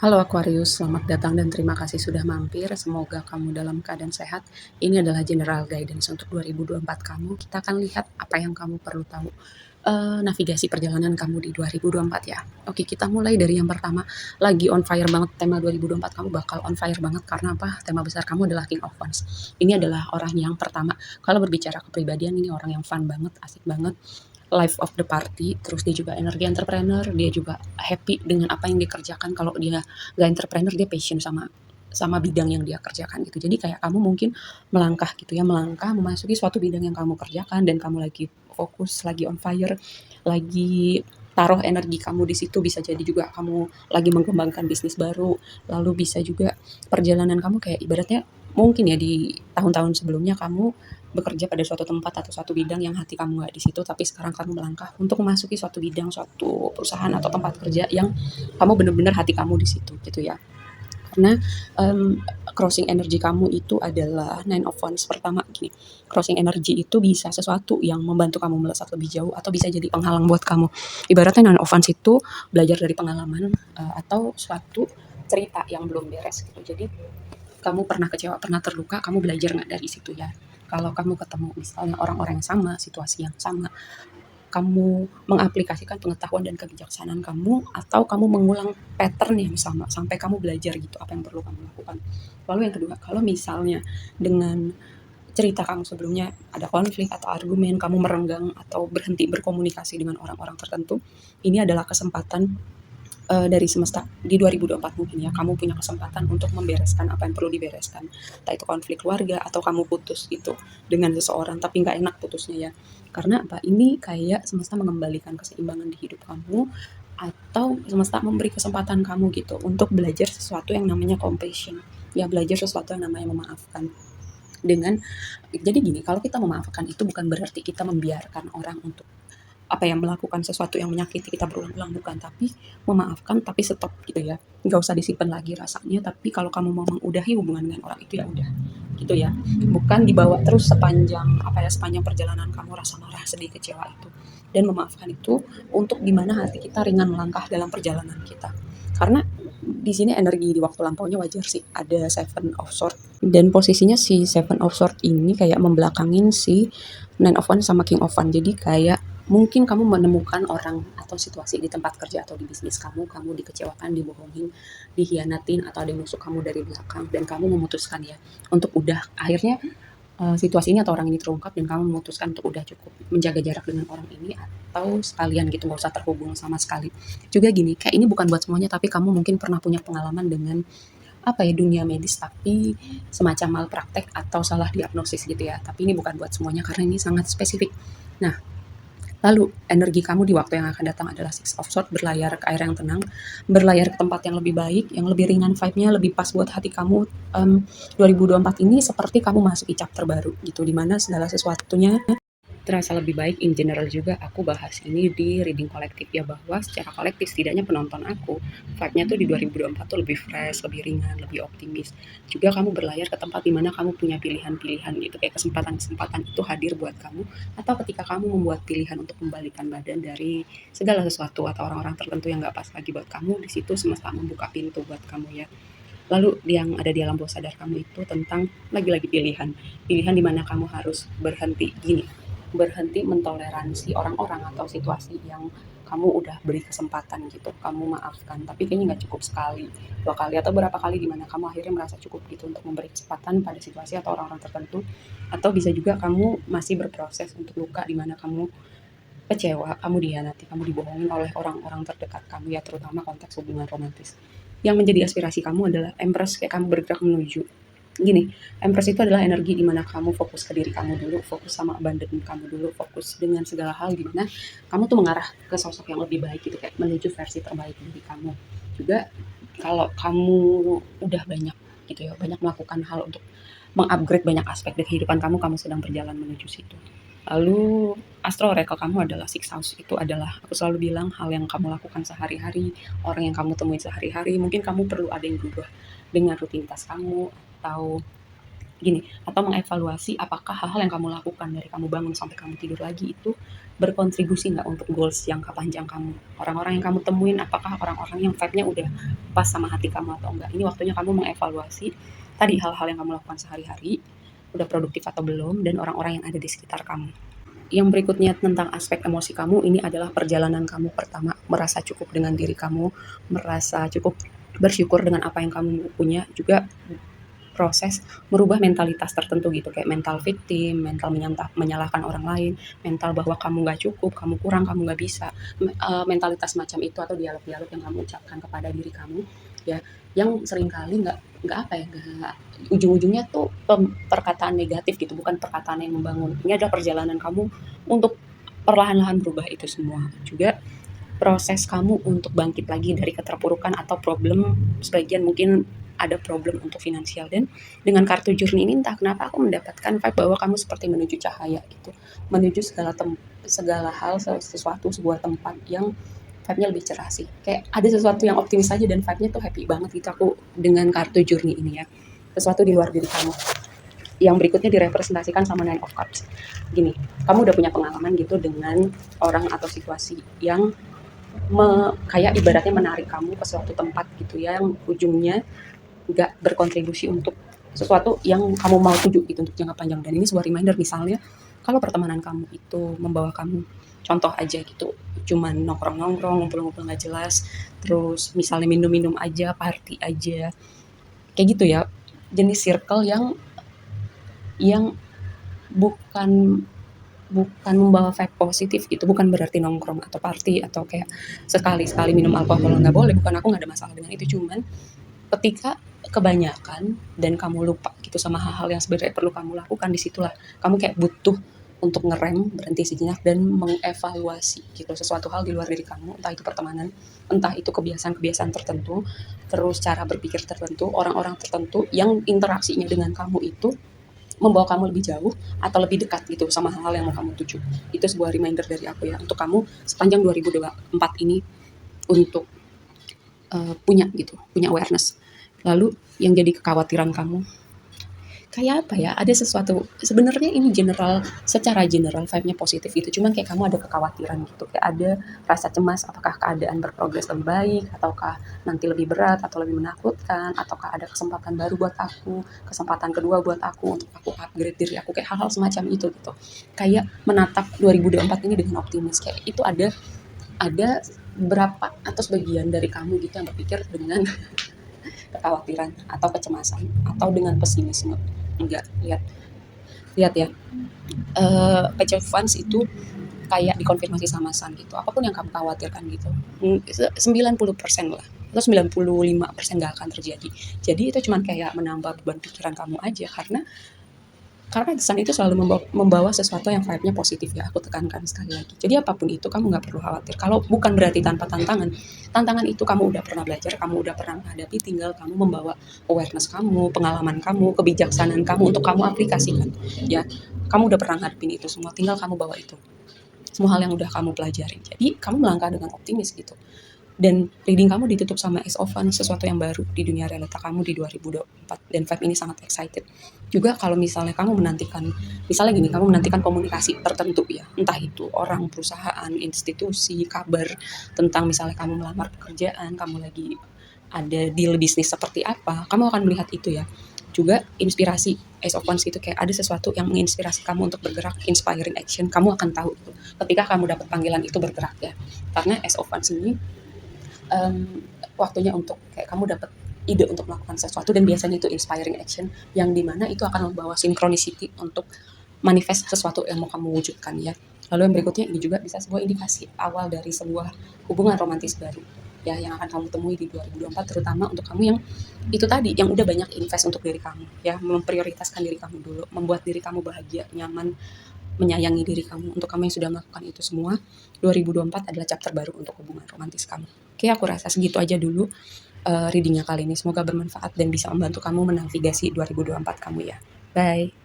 Halo Aquarius, selamat datang dan terima kasih sudah mampir. Semoga kamu dalam keadaan sehat. Ini adalah general guidance untuk 2024 kamu. Kita akan lihat apa yang kamu perlu tahu. Navigasi perjalanan kamu di 2024 ya. Oke, kita mulai dari yang pertama. Lagi on fire banget tema 2024, kamu bakal on fire banget karena apa? Tema besar kamu adalah King of Wands. Ini adalah orang yang pertama. Kalau berbicara kepribadian, ini orang yang fun banget, asik banget, life of the party. Terus dia juga energi entrepreneur, dia juga happy dengan apa yang dikerjakan. Kalau dia gak entrepreneur, dia passion sama sama bidang yang dia kerjakan gitu. Jadi kayak kamu mungkin melangkah gitu ya, melangkah memasuki suatu bidang yang kamu kerjakan dan kamu lagi fokus, lagi on fire, lagi taruh energi kamu di situ. Bisa jadi juga kamu lagi mengembangkan bisnis baru, lalu bisa juga perjalanan kamu kayak ibaratnya mungkin ya di tahun-tahun sebelumnya kamu bekerja pada suatu tempat atau suatu bidang yang hati kamu nggak di situ, tapi sekarang kamu melangkah untuk memasuki suatu bidang, suatu perusahaan atau tempat kerja yang kamu benar-benar hati kamu di situ gitu ya. Karena crossing energi kamu itu adalah Nine of Wands. Pertama gini, crossing energi itu bisa sesuatu yang membantu kamu melesat lebih jauh atau bisa jadi penghalang buat kamu. Ibaratnya Nine of Wands itu belajar dari pengalaman atau suatu cerita yang belum beres gitu. Jadi kamu pernah kecewa, pernah terluka, kamu belajar nggak dari situ ya? Kalau kamu ketemu misalnya orang-orang yang sama, situasi yang sama, kamu mengaplikasikan pengetahuan dan kebijaksanaan kamu atau kamu mengulang pattern yang sama sampai kamu belajar gitu apa yang perlu kamu lakukan. Lalu yang kedua, kalau misalnya dengan cerita kamu sebelumnya ada konflik atau argumen, kamu merenggang atau berhenti berkomunikasi dengan orang-orang tertentu, ini adalah kesempatan dari semesta di 2024 mungkin ya, kamu punya kesempatan untuk membereskan apa yang perlu dibereskan. Entah itu konflik keluarga atau kamu putus gitu dengan seseorang tapi nggak enak putusnya ya. Karena apa? Ini kayak semesta mengembalikan keseimbangan di hidup kamu atau semesta memberi kesempatan kamu gitu untuk belajar sesuatu yang namanya compassion. Ya, belajar sesuatu yang namanya memaafkan. Dengan jadi gini, kalau kita memaafkan itu bukan berarti kita membiarkan orang untuk apa yang melakukan sesuatu yang menyakiti kita berulang-ulang, bukan, tapi memaafkan tapi stop gitu ya, nggak usah disimpan lagi rasanya. Tapi kalau kamu mau mengudahi hubungan dengan orang itu ya udah gitu ya, bukan dibawa terus sepanjang apa ya, sepanjang perjalanan kamu rasa marah, sedih, kecewa itu. Dan memaafkan itu untuk dimana hati kita ringan melangkah dalam perjalanan kita. Karena di sini energi di waktu lampaunya wajar sih, ada Seven of Swords dan posisinya si Seven of Swords ini kayak membelakangin si Nine of Wands sama King of Wands. Jadi kayak mungkin kamu menemukan orang atau situasi di tempat kerja atau di bisnis kamu dikecewakan, dibohongin, dihianatin, atau ada yang nusuk kamu dari belakang dan kamu memutuskan ya untuk udah akhirnya situasi ini atau orang ini terungkap dan kamu memutuskan untuk udah cukup menjaga jarak dengan orang ini atau sekalian gitu nggak usah terhubung sama sekali. Juga gini, kayak ini bukan buat semuanya tapi kamu mungkin pernah punya pengalaman dengan apa ya, dunia medis tapi semacam malpraktek atau salah diagnosis gitu ya. Tapi ini bukan buat semuanya karena ini sangat spesifik. Nah, lalu energi kamu di waktu yang akan datang adalah Six of Swords, berlayar ke air yang tenang, berlayar ke tempat yang lebih baik, yang lebih ringan vibe-nya, lebih pas buat hati kamu. 2024 ini seperti kamu masuk ke chapter baru gitu, dimana segala sesuatunya terasa lebih baik. In general juga aku bahas ini di reading kolektif ya, bahwa secara kolektif setidaknya penonton aku vibe-nya tuh di 2024 tuh lebih fresh, lebih ringan, lebih optimis. Juga kamu berlayar ke tempat dimana kamu punya pilihan-pilihan gitu, kayak kesempatan-kesempatan itu hadir buat kamu, atau ketika kamu membuat pilihan untuk membalikan badan dari segala sesuatu atau orang-orang tertentu yang gak pas lagi buat kamu, di situ semesta membuka pintu buat kamu ya. Lalu yang ada di alam bawah sadar kamu itu tentang lagi-lagi pilihan. Pilihan dimana kamu harus berhenti gini, berhenti mentoleransi orang-orang atau situasi yang kamu udah beri kesempatan gitu, kamu maafkan, tapi kayaknya nggak cukup sekali, dua kali, atau berapa kali dimana kamu akhirnya merasa cukup gitu untuk memberi kesempatan pada situasi atau orang-orang tertentu. Atau bisa juga kamu masih berproses untuk luka dimana kamu kecewa, kamu dihianati, kamu dibohongin oleh orang-orang terdekat kamu ya, terutama konteks hubungan romantis. Yang menjadi aspirasi kamu adalah Empress, kayak kamu bergerak menuju gini. Empress itu adalah energi di mana kamu fokus ke diri kamu dulu, fokus sama abandon kamu dulu, fokus dengan segala hal di mana kamu tuh mengarah ke sosok yang lebih baik gitu, kayak menuju versi terbaik diri kamu. Juga kalau kamu udah banyak gitu ya, banyak melakukan hal untuk mengupgrade banyak aspek dari kehidupan kamu, kamu sedang berjalan menuju situ. Lalu astro oracle kamu adalah six house, itu adalah aku selalu bilang hal yang kamu lakukan sehari-hari, orang yang kamu temui sehari-hari. Mungkin kamu perlu ada yang berubah dengan rutinitas kamu atau Gini, atau mengevaluasi apakah hal-hal yang kamu lakukan dari kamu bangun sampai kamu tidur lagi itu berkontribusi nggak untuk goals jangka panjang kamu. Orang-orang yang kamu temuin, apakah orang-orang yang vibe-nya udah pas sama hati kamu atau enggak. Ini waktunya kamu mengevaluasi tadi hal-hal yang kamu lakukan sehari-hari, udah produktif atau belum, dan orang-orang yang ada di sekitar kamu. Yang berikutnya tentang aspek emosi kamu, ini adalah perjalanan kamu pertama merasa cukup dengan diri kamu, merasa cukup bersyukur dengan apa yang kamu punya, juga proses merubah mentalitas tertentu gitu, kayak mental victim, mental menyalahkan orang lain, mental bahwa kamu nggak cukup, kamu kurang, kamu nggak bisa, mentalitas macam itu atau dialog-dialog yang kamu ucapkan kepada diri kamu, ya, yang seringkali nggak apa ya, nggak ujung-ujungnya tuh perkataan negatif gitu, bukan perkataan yang membangun. Ini adalah perjalanan kamu untuk perlahan-lahan berubah itu semua. Juga proses kamu untuk bangkit lagi dari keterpurukan atau problem, sebagian mungkin ada problem untuk finansial, dan dengan kartu journey ini entah kenapa aku mendapatkan vibe bahwa kamu seperti menuju cahaya gitu, menuju segala hal, sesuatu, sebuah tempat yang vibe-nya lebih cerah sih, kayak ada sesuatu yang optimis aja dan vibe-nya tuh happy banget gitu aku dengan kartu journey ini ya, sesuatu di luar diri kamu. Yang berikutnya direpresentasikan sama Nine of Cups. Gini, kamu udah punya pengalaman gitu dengan orang atau situasi yang kayak ibaratnya menarik kamu ke suatu tempat gitu ya, yang ujungnya nggak berkontribusi untuk sesuatu yang kamu mau tuju gitu untuk jangka panjang. Dan ini sebuah reminder, misalnya kalau pertemanan kamu itu membawa kamu, contoh aja gitu, cuman nongkrong-nongkrong, ngumpul-ngumpul nggak jelas, terus misalnya minum-minum aja, party aja, kayak gitu ya, jenis circle yang bukan bukan membawa vibe positif gitu, bukan berarti nongkrong atau party atau kayak sekali-sekali minum alkohol nggak boleh, bukan, aku nggak ada masalah dengan itu, cuman ketika kebanyakan dan kamu lupa gitu sama hal-hal yang sebenarnya perlu kamu lakukan, disitulah kamu kayak butuh untuk ngerem, berhenti sejenak dan mengevaluasi gitu sesuatu hal di luar diri kamu, entah itu pertemanan, entah itu kebiasaan-kebiasaan tertentu, terus cara berpikir tertentu, orang-orang tertentu yang interaksinya dengan kamu itu membawa kamu lebih jauh atau lebih dekat gitu sama hal-hal yang mau kamu tuju. Itu sebuah reminder dari aku ya untuk kamu sepanjang 2024 ini untuk punya awareness. Lalu yang jadi kekhawatiran kamu, kayak apa ya, ada sesuatu, sebenarnya ini secara general vibe-nya positif gitu, cuman kayak kamu ada kekhawatiran gitu, kayak ada rasa cemas, apakah keadaan berprogres lebih baik, ataukah nanti lebih berat, atau lebih menakutkan, ataukah ada kesempatan baru buat aku, kesempatan kedua buat aku, untuk aku upgrade diri aku, kayak hal-hal semacam itu gitu. Kayak menatap 2024 ini dengan optimis, kayak itu ada berapa atau sebagian dari kamu gitu yang berpikir dengan kekhawatiran atau kecemasan atau dengan pesimisme. Enggak, lihat lihat ya, page of Wands itu kayak dikonfirmasi sama Sun gitu, apapun yang kamu khawatirkan gitu, 90% lah atau 95% nggak akan terjadi. Jadi itu cuman kayak menambah beban pikiran kamu aja, karena kesan itu selalu membawa sesuatu yang vibe-nya positif ya, aku tekankan sekali lagi. Jadi apapun itu kamu nggak perlu khawatir. Kalau bukan berarti tanpa tantangan. Tantangan itu kamu udah pernah belajar, kamu udah pernah menghadapi, tinggal kamu membawa awareness kamu, pengalaman kamu, kebijaksanaan kamu untuk kamu aplikasikan. Ya, kamu udah pernah ngadepin itu semua, tinggal kamu bawa itu. Semua hal yang udah kamu pelajari. Jadi kamu melangkah dengan optimis gitu. Dan reading kamu ditutup sama Ace of Wands, sesuatu yang baru di dunia realita kamu di 2024, dan vibe ini sangat excited. Juga kalau misalnya kamu menantikan, misalnya gini, kamu menantikan komunikasi tertentu ya, entah itu orang, perusahaan, institusi, kabar tentang misalnya kamu melamar pekerjaan, kamu lagi ada deal bisnis seperti apa, kamu akan melihat itu ya. Juga inspirasi Ace of Wands itu kayak ada sesuatu yang menginspirasi kamu untuk bergerak, inspiring action, kamu akan tahu itu ketika kamu dapat panggilan itu bergerak ya. Karena Ace of Wands ini waktunya untuk kayak kamu dapat ide untuk melakukan sesuatu, dan biasanya itu inspiring action yang dimana itu akan membawa synchronicity untuk manifest sesuatu yang mau kamu wujudkan ya. Lalu yang berikutnya ini juga bisa sebuah indikasi awal dari sebuah hubungan romantis baru ya, yang akan kamu temui di 2024, terutama untuk kamu yang itu tadi, yang udah banyak invest untuk diri kamu ya, memprioritaskan diri kamu dulu, membuat diri kamu bahagia, nyaman, menyayangi diri kamu. Untuk kamu yang sudah melakukan itu semua, 2024 adalah chapter baru untuk hubungan romantis kamu. Oke, aku rasa segitu aja dulu readingnya kali ini. Semoga bermanfaat dan bisa membantu kamu menavigasi 2024 kamu ya. Bye.